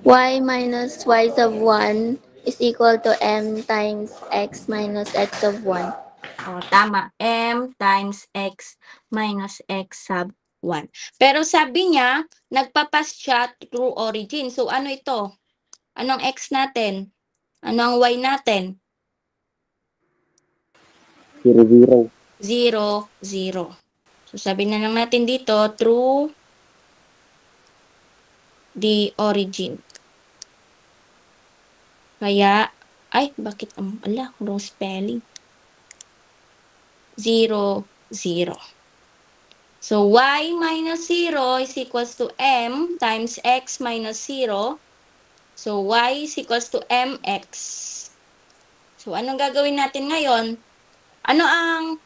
y minus y sub 1 is equal to m times x minus x of 1. O, tama. M times x minus x sub 1. Pero sabi niya, nagpapas siya through origin. So, ano ito? Anong x natin? Ano ang y natin? 0, 0. 0, 0. So, sabi na lang natin dito, through the origin. Kaya, ay, bakit, wrong spelling. 0, 0. So, y minus 0 is equals to m times x minus 0. So, y is equals to mx. So, anong gagawin natin ngayon? Ano ang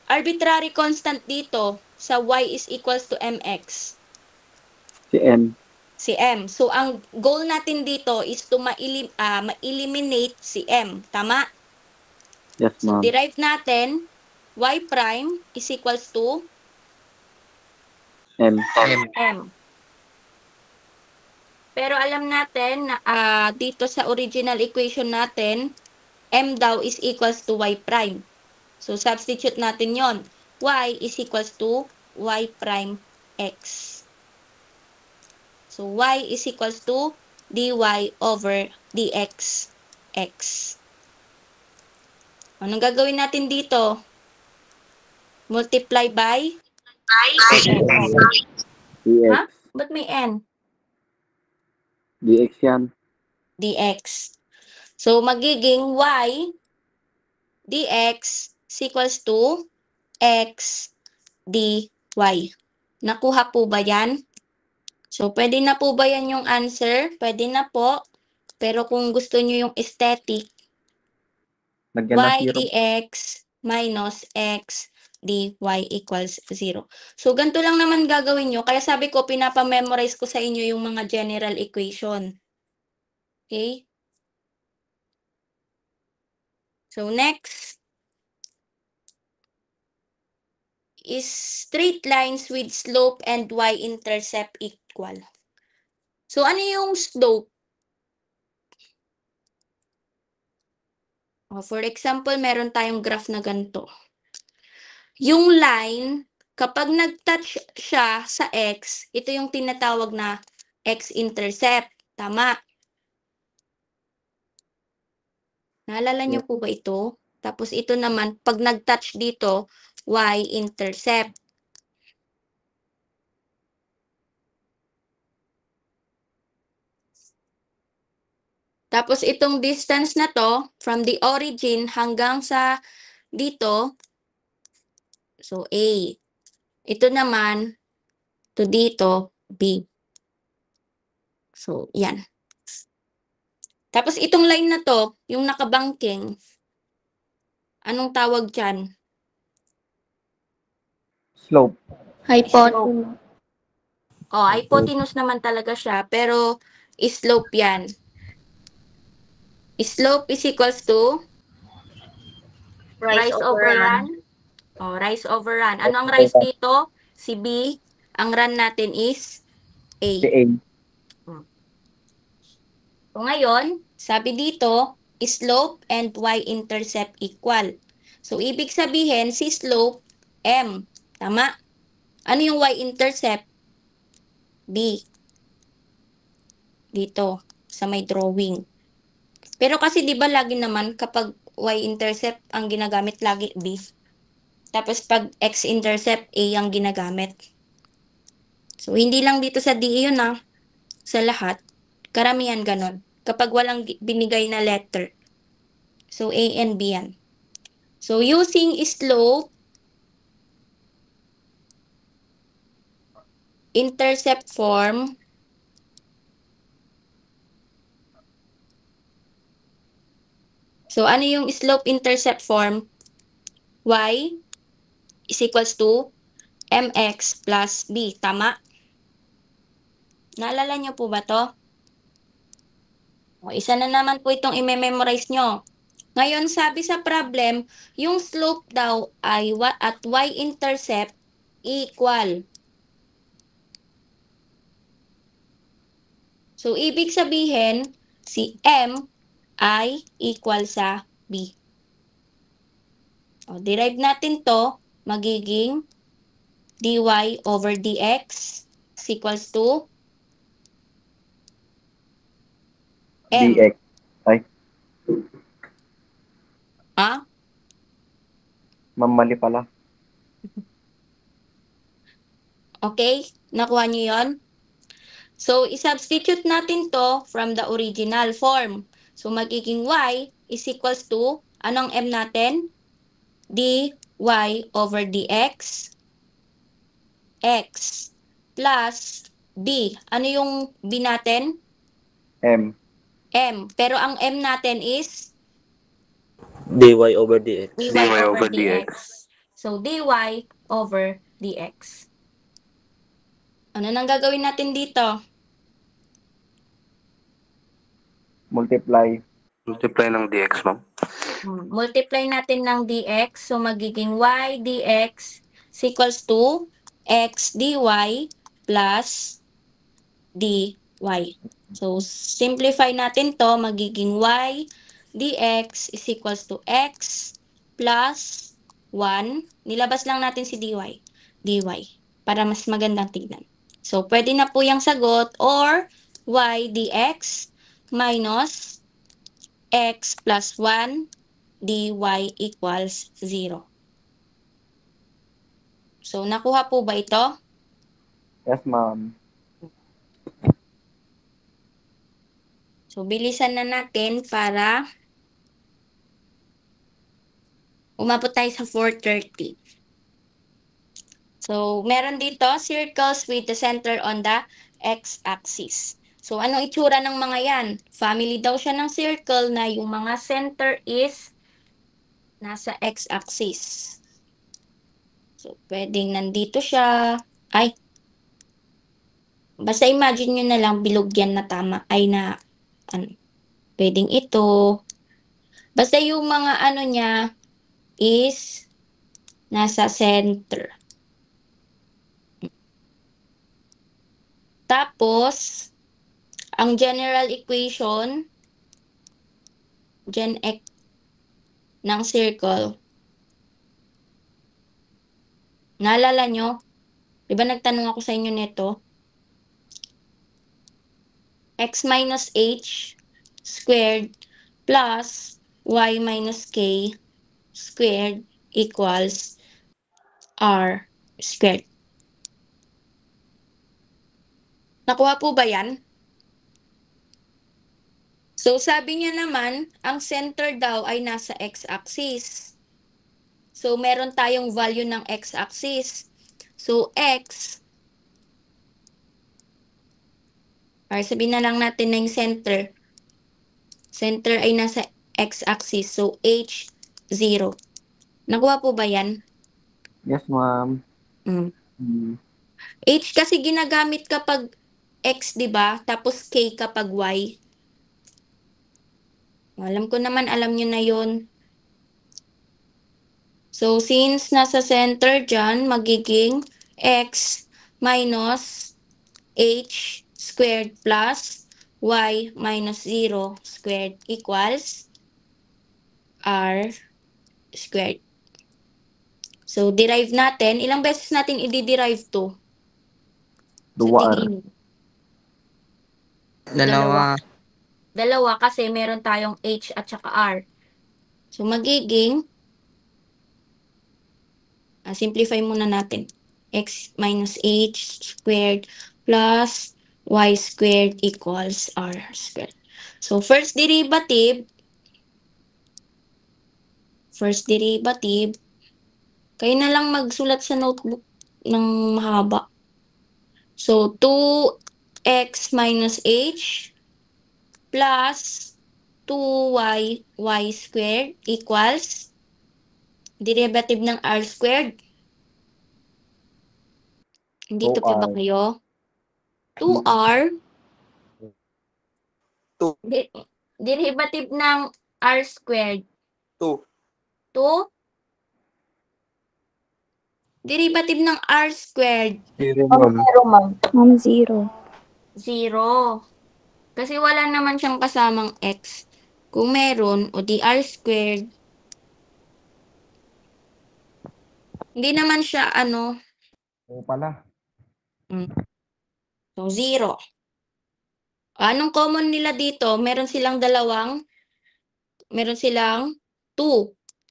arbitrary constant dito sa y is equals to mx? Si M. Si m. So, ang goal natin dito is to ma-eliminate si m. Tama? Yes, So, ma'am. derive natin y prime is equals to M. m. Pero alam natin na dito sa original equation natin, m daw is equals to y prime. So, substitute natin yon. Y is equals to y prime x. So, y is equals to dy over dx x. Anong gagawin natin dito? Multiply by dx. Ha? Ba't may n? dx yan. Dx. So, magiging y dx is equals to x dy. Nakuha po ba yan? So, pwede na po ba yan yung answer? Pwede na po. Pero kung gusto nyo yung aesthetic, Lagyan ng y 0. dx minus x dy equals 0. So, ganito lang naman gagawin nyo. Kaya sabi ko, pinapamemorize ko sa inyo yung mga general equation. Okay? So, next is straight lines with slope and y-intercept equal. So, ano yung slope? For example, meron tayong graph na ganito. Yung line, kapag nag-touch siya sa x, ito yung tinatawag na x-intercept. Tama. Naalala niyo po ba ito? Tapos ito naman, pag nag-touch dito, y-intercept. Tapos itong distance na to, from the origin hanggang sa dito, so A. Ito naman, to dito, B. So, yan. Tapos itong line na to, yung nakabangking, anong tawag dyan? Slope. Hypotenuse. Oh, hypotenuse naman talaga siya, pero slope yan. Slope is equals to rise over run. Oh, rise over run. Ano ang rise dito? Si B. Ang run natin is A. Si A. So ngayon, sabi dito, slope and y-intercept equal. So ibig sabihin, si slope, M. Tama? Ano yung y-intercept? B. Dito, sa may drawing. Pero kasi di ba lagi naman kapag y-intercept ang ginagamit lagi B. Tapos pag x-intercept A ang ginagamit. So hindi lang dito sa D yun sa lahat. Karamihan ganon. Kapag walang binigay na letter. So A and B yan. So using slope, intercept form, so ano yung slope intercept form? Y is equals to mx plus b. Tama? Naalala nyo po ba to? O, isa na naman po itong i-memorize nyo. Ngayon, sabi sa problem, yung slope daw ay at y-intercept equal. So, ibig sabihin, si m ay equal sa B. O, derive natin to, magiging dy over dx is equals to M. dx. Ay, Ah? mali pala. Okay? Nakuha niyo yon? So, isubstitute natin to from the original form. So, magiging y is equals to, anong m natin? dy over dx x plus b. Ano yung b natin? M. M. Pero ang m natin is dy over dx. dy dy over over dx. dx. So, dy over dx. Ano nang gagawin natin dito? Multiply. Multiply ng dx, ma'am. Multiply natin ng dx. So, magiging y dx is equals to x dy plus dy. So, simplify natin to. Magiging y dx is equals to x plus 1. Nilabas lang natin si dy. Para mas magandang tignan. So, pwede na po yung sagot or y dx minus x plus 1 dy equals 0. So, nakuha po ba ito? Yes, ma'am. So, bilisan na natin para umabot tayo sa 4:30. So, meron dito circles with the center on the x-axis. So, anong itsura ng mga yan? Family daw siya ng circle na yung mga center is nasa x-axis. So, pwedeng nandito siya. Ay, basta imagine nyo na lang bilog yan na tama. Ay na, ano, pwedeng ito. Basta yung mga ano niya is nasa center. Tapos, ang general equation, Gen X ng circle. Naalala nyo? Di ba nagtanong ako sa inyo nito? X minus h squared plus y minus k squared equals r squared. Nakuha po ba yan? So, sabi niya naman, ang center daw ay nasa x-axis. So, meron tayong value ng x-axis. So, x, or sabihin na lang natin na yung center. Center ay nasa x-axis. So, h, 0. Nakuha po ba yan? Yes, ma'am. H kasi ginagamit kapag x, di ba? Tapos k kapag y. Alam ko naman, alam nyo na yun. So, since nasa center dyan, magiging x minus h squared plus y minus 0 squared equals r squared. So, derive natin. Ilang beses natin i-derive to? Sa tingin. Dalawa kasi meron tayong h at saka r. So, magiging, simplify muna natin. X minus h squared plus y squared equals r squared. So, first derivative, kayo na lang magsulat sa notebook ng mahaba. So, 2x minus h plus 2y squared equals derivative ng r squared. Dito pa ba kayo? 2r. Derivative ng r squared. 2. Derivative ng r squared. 0, ma'am. Ma'am, 0. 0. Kasi wala naman siyang kasamang x. Kung meron, o di r squared. Hindi naman siya Oo pala. So 0. Anong common nila dito? Meron silang 2.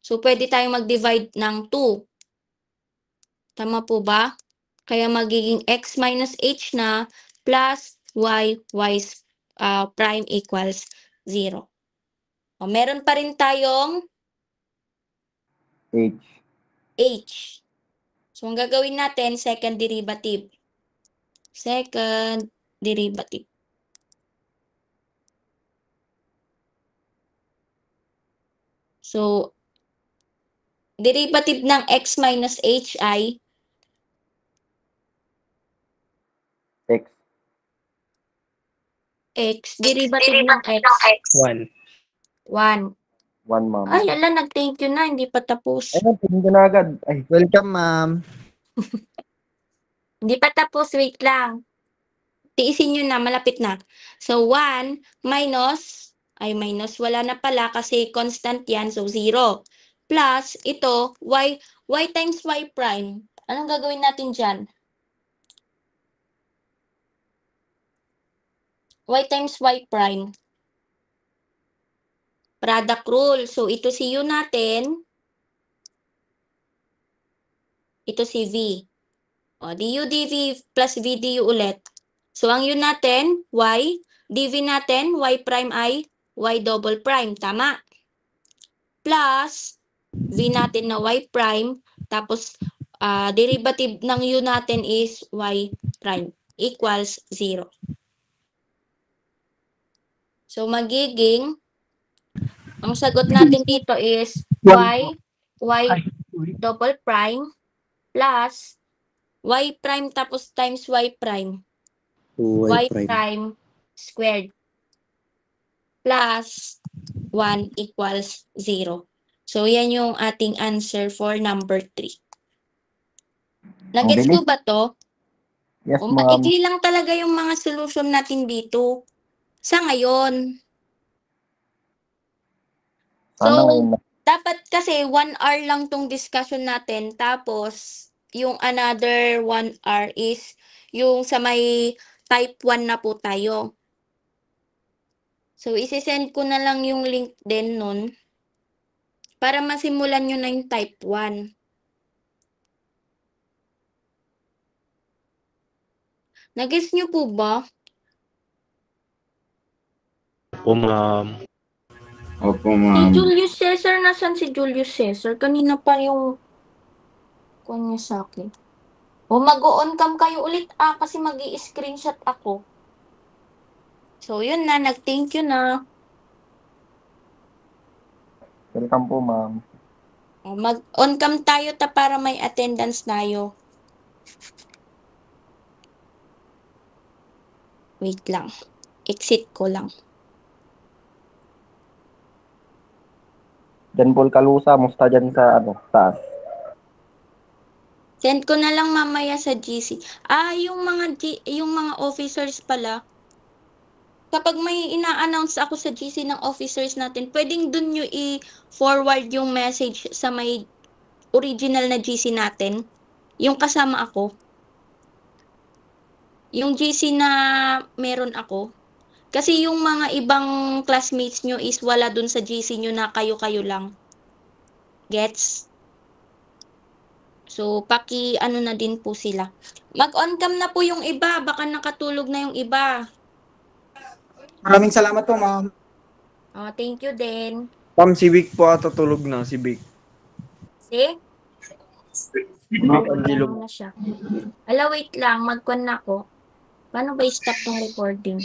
So pwede tayong mag-divide ng 2. Tama po ba? Kaya magiging x minus h na plus y prime equals 0. O, meron pa rin tayong H. h. So, ang gagawin natin, second derivative. Second derivative. So, derivative ng x minus h ay X. x. Derivative ng x. 1. 1. 1, ma'am. Ay, nag-thank you na. Hindi pa tapos. Ayun, tingin ko na agad. Ay, Welcome, ma'am. Hindi pa tapos. Wait lang. Tiisin nyo na. Malapit na. So, 1 minus, wala na pala kasi constant yan. So, 0. Plus, ito, y times y prime. Anong gagawin natin dyan? Y times y prime. Product rule. So, ito si u natin. Ito si v. O, du dv plus v du ulit. So, ang u natin, y. dv natin, y prime ay y double prime. Tama. Plus, v natin na y prime. Tapos, derivative ng u natin is y prime. Equals 0. So, magiging, ang sagot natin dito is y double prime plus y prime tapos times y prime. Y prime squared plus 1 equals 0. So, yan yung ating answer for number 3. Nagets ko ba to? Yes, O, ma'am. maikli lang talaga yung mga solution natin dito. Sa ngayon. Sana So, ngayon na. dapat kasi 1 hour lang tong discussion natin. Tapos, yung another 1 hour is yung sa may type 1 na po tayo. So, isi-send ko na lang yung link din nun para masimulan nyo na yung type 1. Nag-guess nyo po ba? Opo, ma'am. Opo, Si ma'am. Julius Caesar, nasan si Julius Caesar? Kanina pa yung kunya sa akin. O, mag-on cam kayo ulit kasi mag-i-screenshot ako. So, yun na. Nag-thank you na. Welcome po, ma'am. O, mag-on cam tayo para may attendance tayo. Wait lang. Exit ko lang. Jan Paul Calusa, musta dyan sa taas? Send ko na lang mamaya sa GC. Yung mga officers pala. Kapag may ina-announce ako sa GC ng officers natin, pwedeng dun nyo i-forward yung message sa may original na GC natin. Yung kasama ako. Yung GC na meron ako. Kasi yung mga ibang classmates nyo is wala dun sa GC nyo na kayo-kayo lang. Gets? So, ano na din po sila. Mag-on cam na po yung iba. Baka nakatulog na yung iba. Maraming salamat po, ma'am. Thank you din. Ma'am, si Vic po ata tulog na, si Vic. See? Napandilog. Na siya. Wait lang. Mag-con na ako. Paano ba i-stop tong recording?